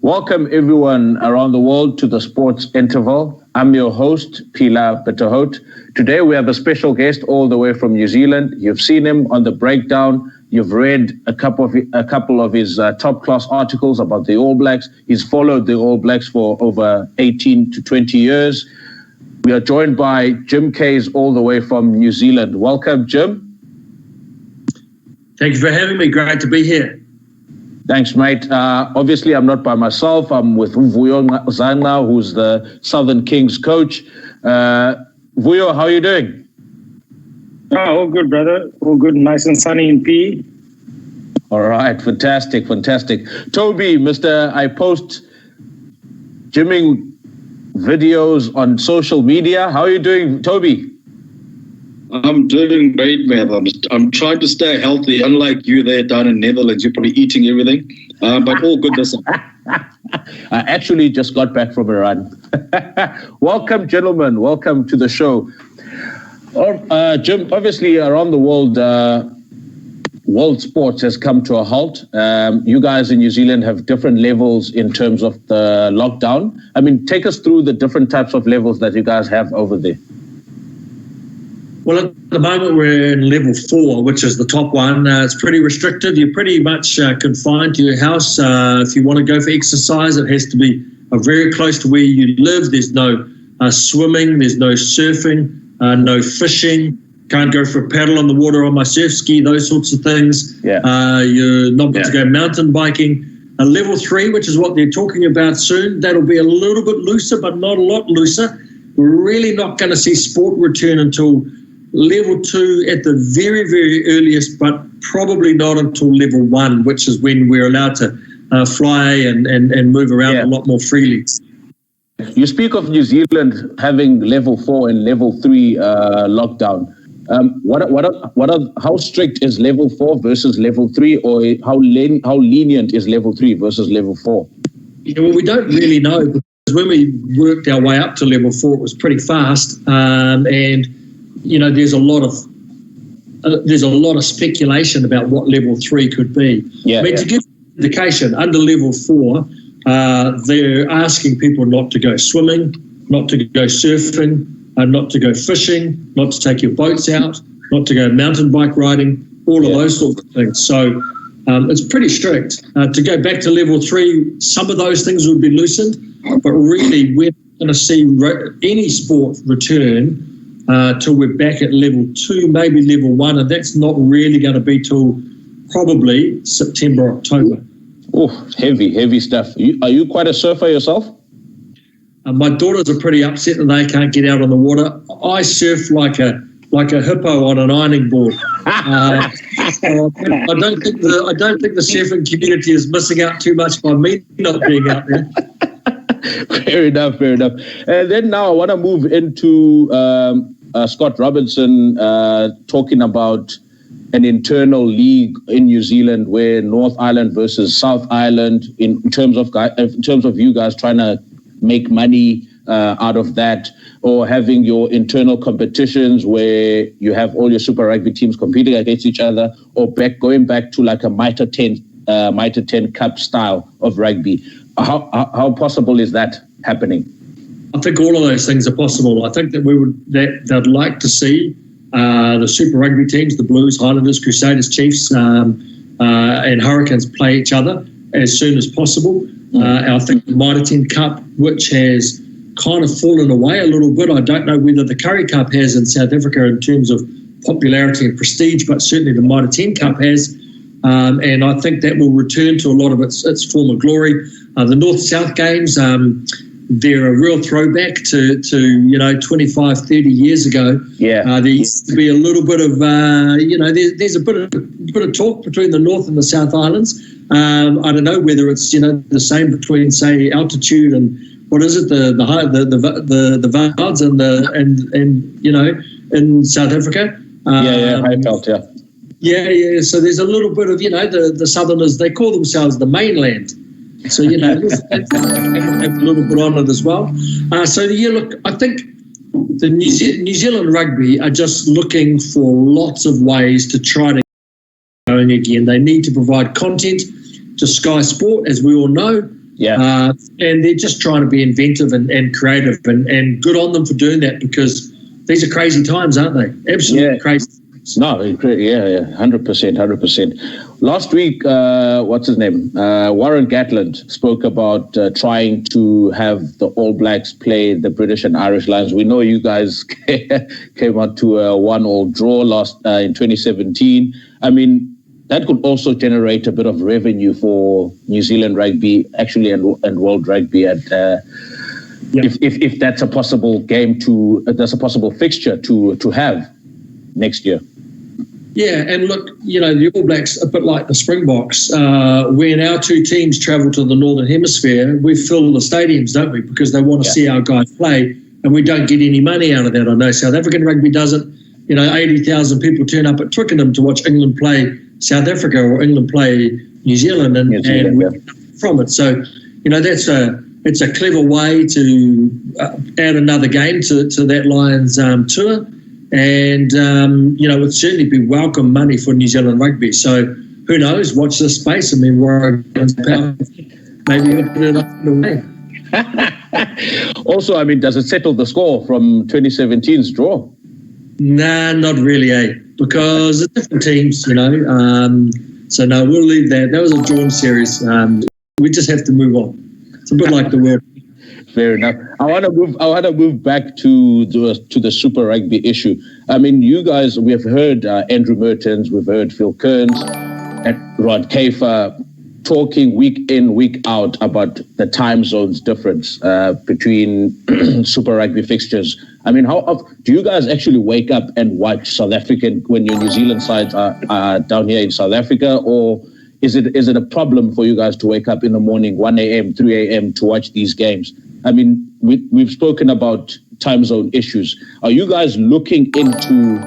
Welcome everyone around the world to the Sports Interval. I'm your host, Pila Bitterhout. Today we have a special guest all the way from New Zealand. You've seen him on the breakdown. You've read a couple of his top-class articles about the All Blacks. He's followed the All Blacks for over 18 to 20 years. We are joined by Jim Kays all the way from New Zealand. Welcome, Jim. Thank you for having me. Great to be here. Thanks, mate. Obviously, I'm not by myself. I'm with Vuyo Zana, who's the Southern Kings coach. Vuyo, how are you doing? Oh, all good, brother. All good, nice and sunny in PE. All right, fantastic. Toby, I post gymming videos on social media. How are you doing, Toby? I'm doing great, man. I'm trying to stay healthy. Unlike you there down in Netherlands, you're probably eating everything. But all good this time. I actually just got back from a run. Welcome, gentlemen. Welcome to the show. Jim, obviously around the world, world sports has come to a halt. You guys in New Zealand have different levels in terms of the lockdown. I mean, take us through the different types of levels that you guys have over there. Well, at the moment, we're in level 4, which is the top one. It's pretty restricted. You're pretty much confined to your house. If you want to go for exercise, it has to be very close to where you live. There's no swimming. There's no surfing, no fishing. Can't go for a paddle on the water on my surf ski, those sorts of things. Yeah. You're not going to go mountain biking. Level 3, which is what they're talking about soon, that'll be a little bit looser, but not a lot looser. We're really not going to see sport return until level 2 at the very, very earliest, but probably not until level 1, which is when we're allowed to fly and move around a lot more freely. You speak of New Zealand having level 4 and level 3 lockdown. How strict is level 4 versus level 3, or how lenient is level 3 versus level 4? Yeah, well, we don't really know, because when we worked our way up to level 4, it was pretty fast, and you know, there's a lot of speculation about what level 3 could be. To give an indication, under level 4, they're asking people not to go swimming, not to go surfing, not to go fishing, not to take your boats out, not to go mountain bike riding, all of those sorts of things. So it's pretty strict. To go back to level 3, some of those things would be loosened, but really we're going to see any sport return till we're back at level 2, maybe level 1, and that's not really going to be till probably September, October. Oh, heavy stuff. Are you quite a surfer yourself? My daughters are pretty upset that they can't get out on the water. I surf like a hippo on an ironing board. I don't think the surfing community is missing out too much by me not being out there. Fair enough. And then now I want to move into Scott Robinson talking about an internal league in New Zealand where North Island versus South Island, in terms of you guys trying to make money out of that, or having your internal competitions where you have all your Super Rugby teams competing against each other, or going back to like a Mitre 10 Cup style of rugby. How possible is that happening? I think all of those things are possible. I think that they'd like to see the Super Rugby teams, the Blues, Highlanders, Crusaders, Chiefs, and Hurricanes play each other as soon as possible. I think the Mitre 10 Cup, which has kind of fallen away a little bit. I don't know whether the Curry Cup has in South Africa in terms of popularity and prestige, but certainly the Mitre 10 Cup has. And I think that will return to a lot of its former glory. The North-South games, they're a real throwback to 25, 30 years ago. Yeah. There used to be a little bit of, there's a bit of talk between the North and the South Islands. I don't know whether it's, the same between, say, altitude and what is it, the Vards and in South Africa. I felt, yeah. Yeah. So there's a little bit of, the Southerners, they call themselves the mainland. So, there's a little bit on it as well. Look, I think the New Zealand rugby are just looking for lots of ways to try to get going again. They need to provide content to Sky Sport, as we all know. Yeah. And they're just trying to be inventive and creative, and good on them for doing that, because these are crazy times, aren't they? Absolutely crazy. No, 100%. Last week, what's his name? Warren Gatland spoke about trying to have the All Blacks play the British and Irish Lions. We know you guys came out to a 1-1 draw last in 2017. I mean, that could also generate a bit of revenue for New Zealand rugby, actually, and world rugby. If that's a possible game that's a possible fixture to have next year. Yeah, and look, the All Blacks, a bit like the Springboks, when our two teams travel to the Northern Hemisphere, we fill the stadiums, don't we? Because they want to see our guys play, and we don't get any money out of that. I know South African rugby doesn't. 80,000 people turn up at Twickenham to watch England play South Africa or England play New Zealand, and we get from it. So, it's a clever way to add another game to that Lions tour. And, it would certainly be welcome money for New Zealand rugby. So who knows? Watch this space. I mean, maybe we'll put it up in a way. Also, I mean, does it settle the score from 2017's draw? Nah, not really, because it's different teams, So no, we'll leave that. That was a drawn series. We just have to move on. It's a bit like the world. Fair enough. I want to move back to the Super Rugby issue. I mean, you guys, we have heard Andrew Mertens, we've heard Phil Kearns and Rod Kafer talking week in, week out about the time zones difference between Super Rugby fixtures. I mean, how often do you guys actually wake up and watch South African when your New Zealand sides are down here in South Africa, or is it a problem for you guys to wake up in the morning, 1 a.m., 3 a.m. to watch these games? I mean, we've spoken about time zone issues. Are you guys looking into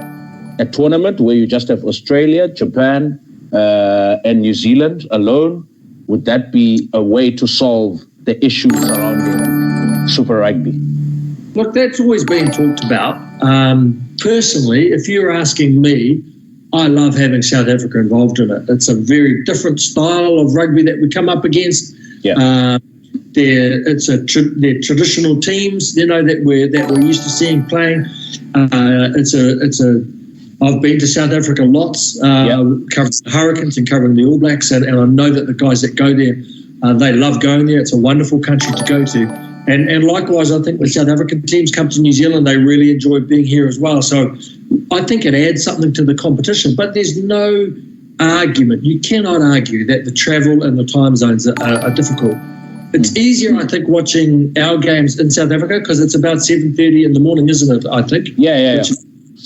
a tournament where you just have Australia, Japan, and New Zealand alone? Would that be a way to solve the issues surrounding Super Rugby? Look, that's always been talked about. Personally, if you're asking me, I love having South Africa involved in it. It's a very different style of rugby that we come up against. Yeah. They're traditional teams, that we're used to seeing playing. I've been to South Africa lots, covering the Hurricanes and covering the All Blacks, and I know that the guys that go there, they love going there. It's a wonderful country to go to. And likewise, I think the South African teams come to New Zealand, they really enjoy being here as well. So I think it adds something to the competition. But there's no argument. You cannot argue that the travel and the time zones are difficult. It's easier, I think, watching our games in South Africa because it's about 7:30 in the morning, isn't it, I think? Yeah.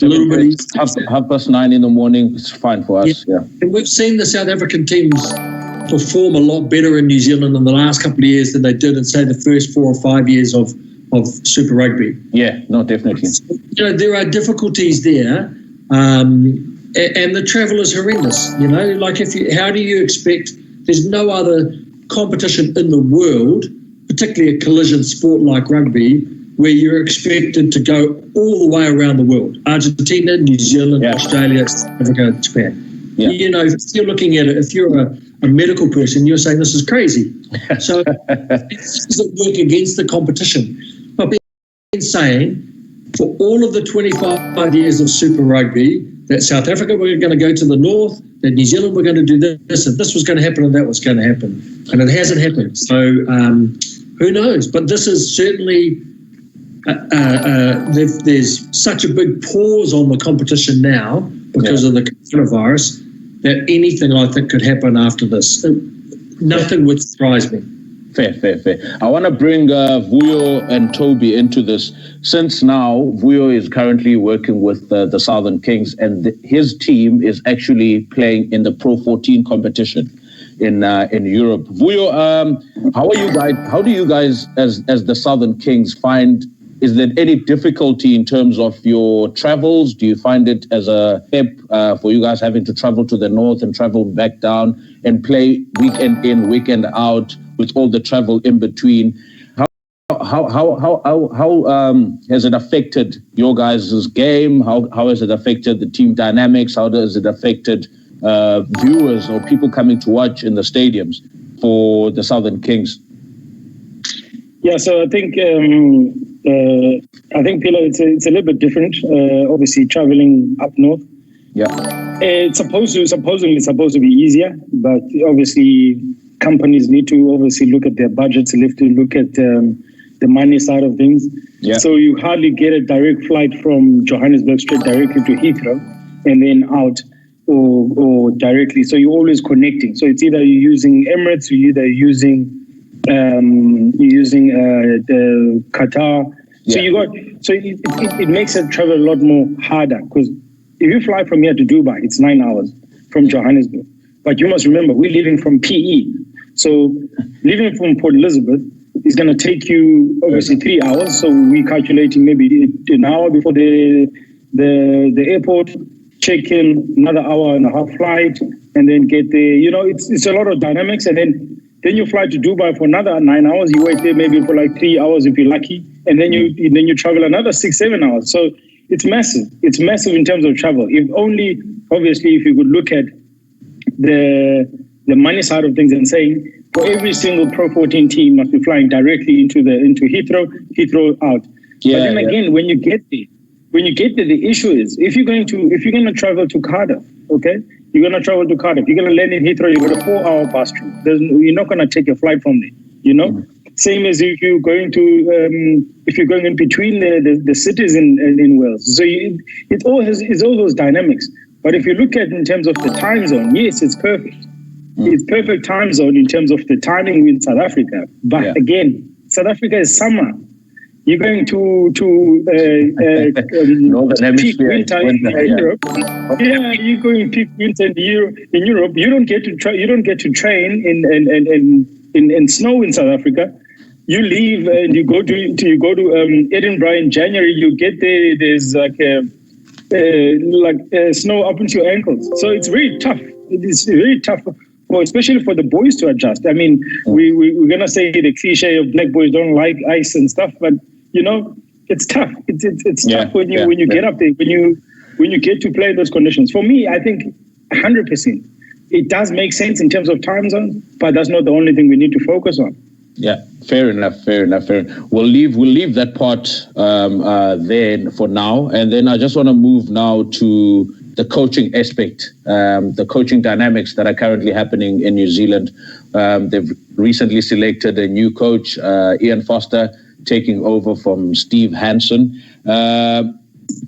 A little bit easier. 9:30 in the morning is fine for us, yeah. And we've seen the South African teams perform a lot better in New Zealand in the last couple of years than they did in, say, the first 4 or 5 years of Super Rugby. Yeah, no, definitely. There are difficulties there, and the travel is horrendous. Like how do you expect? There's no other competition in the world, particularly a collision sport like rugby, where you're expected to go all the way around the world: Argentina, New Zealand, Australia, South Africa, Japan. Yeah. If you're looking at it, if you're a medical person, you're saying this is crazy. So it doesn't work against the competition. But being saying, for all of the 25 years of Super Rugby, that South Africa we're going to go to the north, that New Zealand we're going to do this, and this was going to happen, and that was going to happen, and it hasn't happened. So who knows? But this is certainly there's such a big pause on the competition now because of the coronavirus that anything I think could happen after this. Nothing would surprise me. Fair. I want to bring Vuyo and Toby into this, since now Vuyo is currently working with the Southern Kings, and his team is actually playing in the Pro 14 competition in Europe. Vuyo, how do you guys as the Southern Kings find? Is there any difficulty in terms of your travels? Do you find it as a step for you guys having to travel to the north and travel back down and play weekend in, weekend out, with all the travel in between? How has it affected your guys' game? How has it affected the team dynamics? How has it affected viewers or people coming to watch in the stadiums for the Southern Kings? Yeah, so I think Pilo, it's a little bit different. Obviously, traveling up north. Yeah, it's supposedly supposed to be easier, but obviously companies need to obviously look at their budgets. They have to look at the money side of things. Yeah. So you hardly get a direct flight from Johannesburg straight directly to Heathrow and then out or directly. So you're always connecting. So it's either you're using Emirates or you're either using the Qatar. So it makes the travel a lot more harder, because if you fly from here to Dubai, it's 9 hours from Johannesburg. But you must remember, we're leaving from PE. So leaving from Port Elizabeth is going to take you obviously 3 hours. So we're calculating maybe an hour before the airport, check in, another hour and a half flight, and then get there. You know, it's a lot of dynamics. And then you fly to Dubai for another 9 hours. You wait there maybe for like 3 hours if you're lucky, and then you travel another 6-7 hours. So it's massive. It's massive in terms of travel. If only, obviously, if you could look at the money side of things and saying for every single Pro 14 team must be flying directly into Heathrow out. Yeah, but then again, when you get there, the issue is if you're going to travel to Cardiff, okay. You're going to travel to Cardiff. You're going to land in Heathrow. You've got a 4-hour bus trip. You're not going to take a flight from there. You know, same as if you're going in between the cities in Wales. So it's all those dynamics. But if you look at in terms of the time zone, yes, it's perfect. It's perfect time zone in terms of the timing with South Africa. But again, South Africa is summer. You're going to peak winter in Europe. Yeah, you're going peak winter in Europe. You don't get to train in snow in South Africa. You leave and you go to Edinburgh in January. You get there. There's snow up into your ankles. So it's very tough. It's very tough. Especially for the boys to adjust. I mean, we're gonna say the cliche of black boys don't like ice and stuff, but you know, it's tough. It's tough when you get up there, when you get to play in those conditions. For me, I think 100%. It does make sense in terms of time zones, but that's not the only thing we need to focus on. Yeah, fair enough. We'll leave that part there for now, and then I just want to move now to the coaching aspect, the coaching dynamics that are currently happening in New Zealand. They've recently selected a new coach, Ian Foster, taking over from Steve Hansen.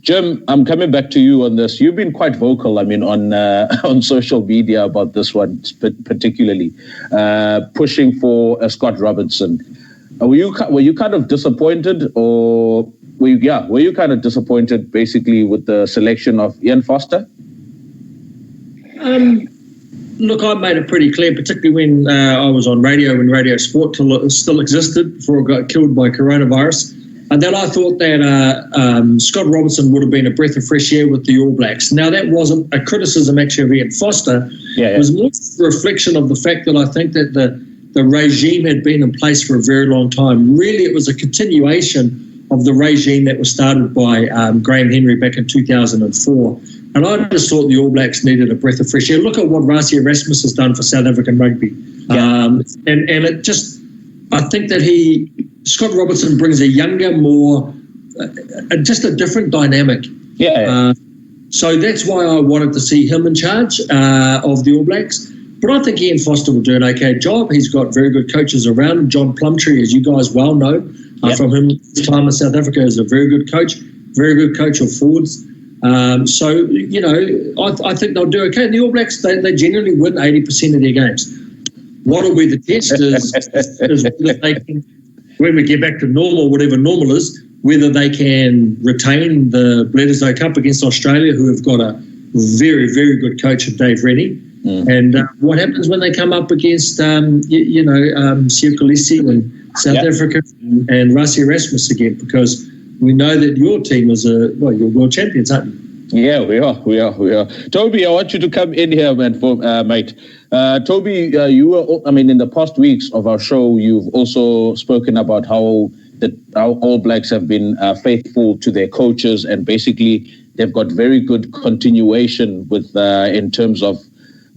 Jim, I'm coming back to you on this. You've been quite vocal, I mean, on social media about this one, particularly pushing for Scott Robertson. Were you kind of disappointed, or were you kind of disappointed basically with the selection of Ian Foster? Look, I made it pretty clear, particularly when I was on radio, when Radio Sport still existed before it got killed by coronavirus, and that I thought that Scott Robertson would have been a breath of fresh air with the All Blacks. Now, that wasn't a criticism actually of Ian Foster. It was more a reflection of the fact that I think that the regime had been in place for a very long time. Really, it was a continuation of the regime that was started by Graham Henry back in 2004. And I just thought the All Blacks needed a breath of fresh air. Look at what Rassie Erasmus has done for South African rugby. And it just, I think that Scott Robertson brings a younger, more, just a different dynamic. So that's why I wanted to see him in charge of the All Blacks. But I think Ian Foster will do an okay job. He's got very good coaches around him. John Plumtree, as you guys well know, from his time in South Africa, is a very good coach of forwards. So, you know, I think they'll do okay. The All Blacks, they generally win 80% of their games. what'll be the test is whether they can, when we get back to normal, whatever normal is, whether they can retain the Bledisloe Cup against Australia, who have got a very, very good coach of Dave Rennie. And what happens when they come up against, Siu Kolisi and South Africa and Rassie Erasmus again? Because we know that your team is you're world champions, aren't you? Yeah, we are. Toby, I want you to come in here, man, mate. Toby, you were, in the past weeks of our show, you've also spoken about how All Blacks have been faithful to their coaches, and basically they've got very good continuation with in terms of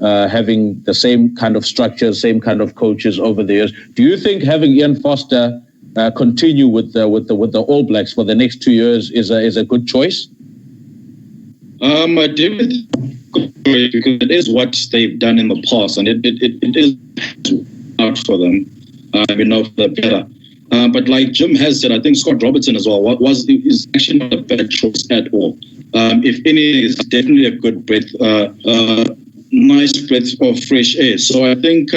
having the same kind of structure, same kind of coaches over the years. Do you think having Ian Foster continue with the All Blacks for the next 2 years is a good choice? I do think because it is what they've done in the past, and it is out for them. For the better. But like Jim has said, I think Scott Robertson as well is actually not a bad choice at all. If anything, it's definitely a good breath, nice breath of fresh air. So I think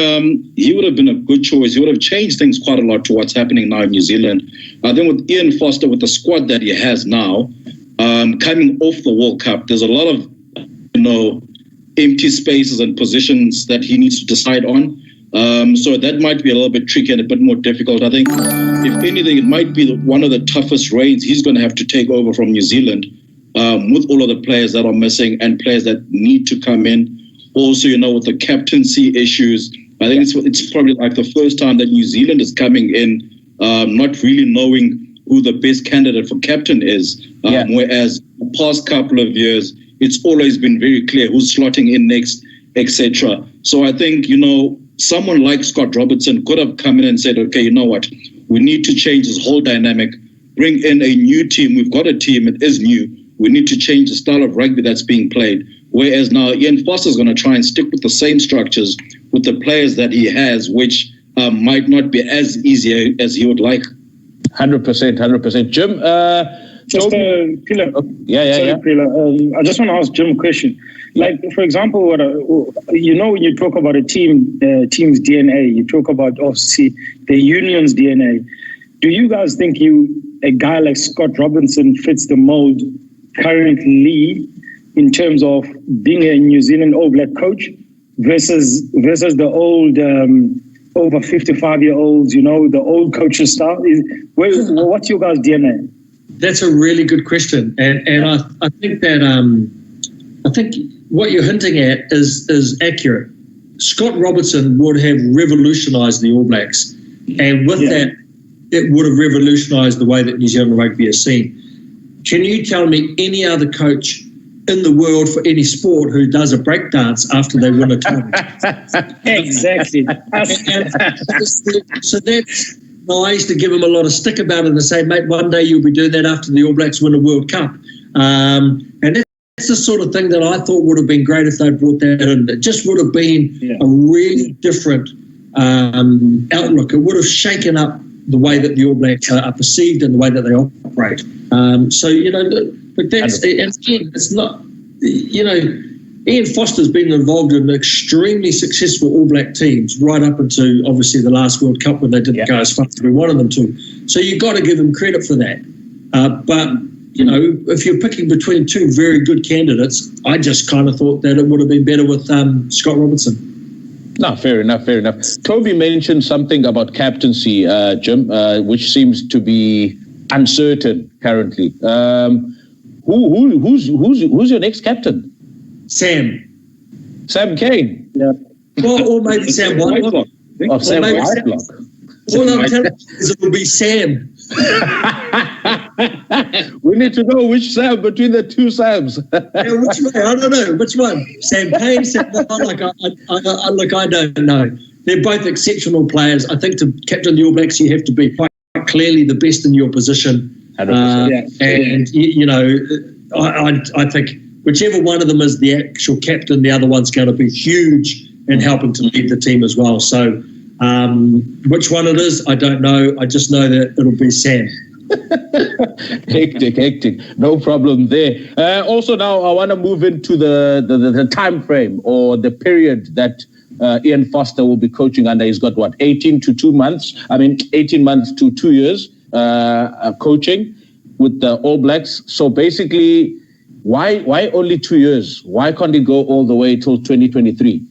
he would have been a good choice. He would have changed things quite a lot to what's happening now in New Zealand. I think with Ian Foster, with the squad that he has now, coming off the World Cup, there's a lot of empty spaces and positions that he needs to decide on. So that might be a little bit tricky and a bit more difficult. I think, if anything, it might be one of the toughest reigns he's going to have to take over from New Zealand, with all of the players that are missing and players that need to come in. Also, with the captaincy issues, I think it's probably like the first time that New Zealand is coming in not really knowing who the best candidate for captain is. Whereas the past couple of years, it's always been very clear who's slotting in next, etc. So I think, someone like Scott Robertson could have come in and said, okay, you know what? We need to change this whole dynamic, bring in a new team. We've got a team. It is new. We need to change the style of rugby that's being played. Whereas now Ian Foster is going to try and stick with the same structures with the players that he has, which might not be as easy as he would like. 100%. Jim? Pila. Yeah. Pila, I just want to ask Jim a question. Like, for example, when you talk about a team's DNA, you talk about, obviously, the union's DNA. Do you guys think a guy like Scott Robinson fits the mold currently in terms of being a New Zealand All Black coach versus the old over 55-year-olds, the old coaching style? What's your guys' DNA? That's a really good question, and I think that I think what you're hinting at is accurate. Scott Robertson would have revolutionised the All Blacks, and with that, it would have revolutionised the way that New Zealand rugby is seen. Can you tell me any other coach in the world for any sport who does a breakdance after they win a tournament? Exactly. So that's, I used to give him a lot of stick about it and say, mate, one day you'll be doing that after the All Blacks win a World Cup. And that's the sort of thing that I thought would have been great if they brought that in. It just would have been a really different outlook. It would have shaken up the way that the All Blacks are perceived and the way that they operate. But that's, and again, it's not, Ian Foster's been involved in extremely successful All Black teams right up into, obviously, the last World Cup when they didn't go as far as we wanted them to. So you've got to give him credit for that. But, if you're picking between two very good candidates, I just kind of thought that it would have been better with Scott Robertson. No, fair enough. Toby mentioned something about captaincy, Jim, which seems to be uncertain currently. Who's your next captain? Sam Kane. Yeah. Or maybe Sam Whitelock. Sam Whitelock. All I'm telling you is it will be Sam. We need to know which Sam between the two Sams. Which one? I don't know. Which one? Sam Kane, Sam Whitelock. I don't know. They're both exceptional players. I think to captain the All Blacks, you have to be quite clearly the best in your position. And I think whichever one of them is the actual captain, the other one's going to be huge in helping to lead the team as well. So which one it is, I don't know. I just know that it'll be Sam. Hectic. No problem there. Also now I want to move into the time frame or the period that Ian Foster will be coaching under. He's got 18 to 2 months. 18 months to 2 years coaching with the All Blacks. So basically, why only 2 years? Why can't he go all the way till 2023?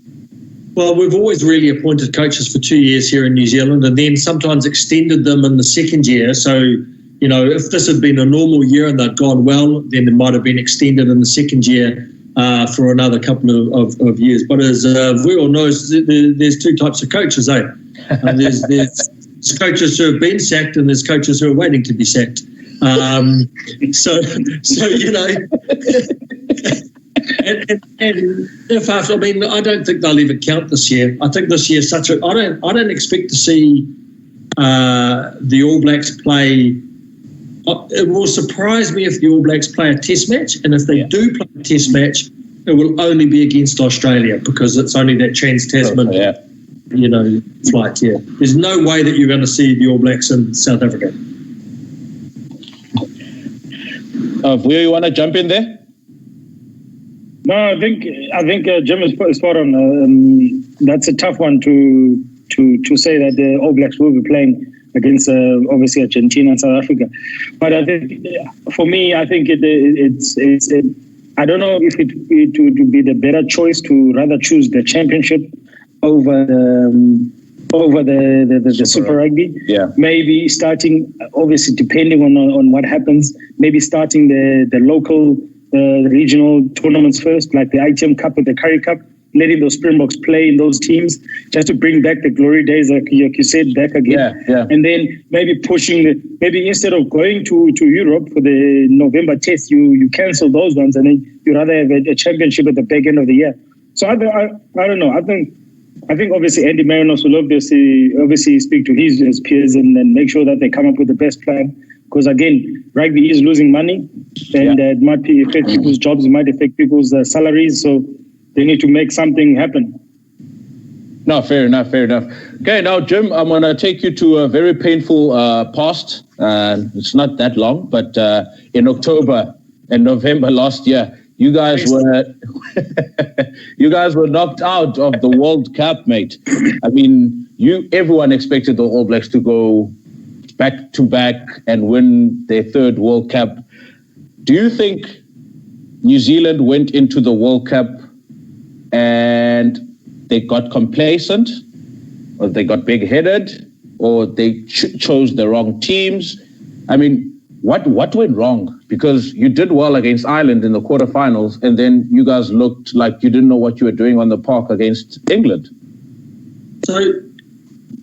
Well, we've always really appointed coaches for 2 years here in New Zealand, and then sometimes extended them in the second year. So, if this had been a normal year and they'd gone well, then it might have been extended in the second year for another couple of years. But as we all know, there's two types of coaches, eh? There's coaches who have been sacked, and there's coaches who are waiting to be sacked. So And if I don't think they'll even count this year. I think this year I don't expect to see the All Blacks play. It will surprise me if the All Blacks play a test match, and if they do play a test match, it will only be against Australia, because it's only that Trans-Tasman flight here. There's no way that you're going to see the All Blacks in South Africa. Where you want to jump in there? No, I think Jim is spot on. That's a tough one to say that the All Blacks will be playing against obviously Argentina and South Africa. But I think for me, I think it's I don't know if it would be the better choice to rather choose the championship over the Super Rugby. Yeah. Maybe starting, obviously depending on what happens, maybe starting the local regional tournaments first, like the ITM Cup or the Currie Cup, letting those Springboks play in those teams just to bring back the glory days, like you said, back again. Yeah. And then maybe maybe instead of going to Europe for the November test, you cancel those ones, and then you rather have a championship at the back end of the year. So I don't know. I think obviously Andy Marinos will obviously speak to his peers and then make sure that they come up with the best plan. Because again, rugby is losing money, and it might affect people's jobs, it might affect people's salaries. So they need to make something happen. No, fair enough. Okay, now, Jim, I'm going to take you to a very painful past. It's not that long, but in October and November last year, you guys were knocked out of the World Cup, mate. Everyone expected the All Blacks to go back to back and win their third World Cup. Do you think New Zealand went into the World Cup and they got complacent, or they got big-headed, or they chose the wrong teams? What went wrong? Because you did well against Ireland in the quarterfinals, and then you guys looked like you didn't know what you were doing on the park against England. So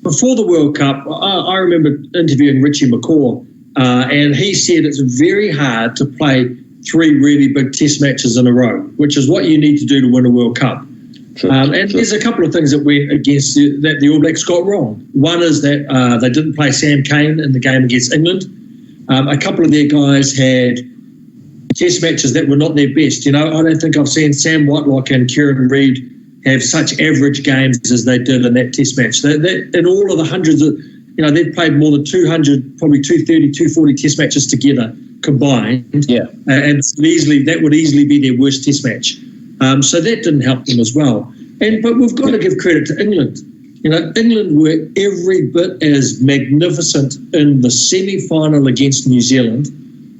before the World Cup, I remember interviewing Richie McCaw, and he said it's very hard to play 3 really big test matches in a row, which is what you need to do to win a World Cup. There's a couple of things that went against that the All Blacks got wrong. One is that they didn't play Sam Cane in the game against England. A couple of their guys had test matches that were not their best. I don't think I've seen Sam Whitelock and Kieran Reid have such average games as they did in that test match. In all of the hundreds of, they've played more than 200, probably 230, 240 test matches together combined. Yeah. And that would easily be their worst test match. So that didn't help them as well. But we've got to give credit to England. England were every bit as magnificent in the semi-final against New Zealand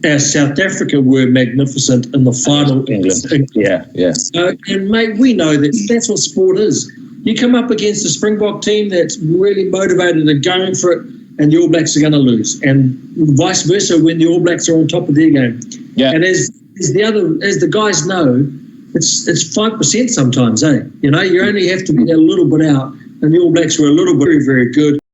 as South Africa were magnificent in the final against England. Yeah. And mate, we know that's what sport is. You come up against a Springbok team that's really motivated and going for it, and the All Blacks are going to lose, and vice versa when the All Blacks are on top of their game. Yeah. And as the guys know, it's 5% sometimes, eh? You only have to be a little bit out, and the All Blacks were a little bit very, very good.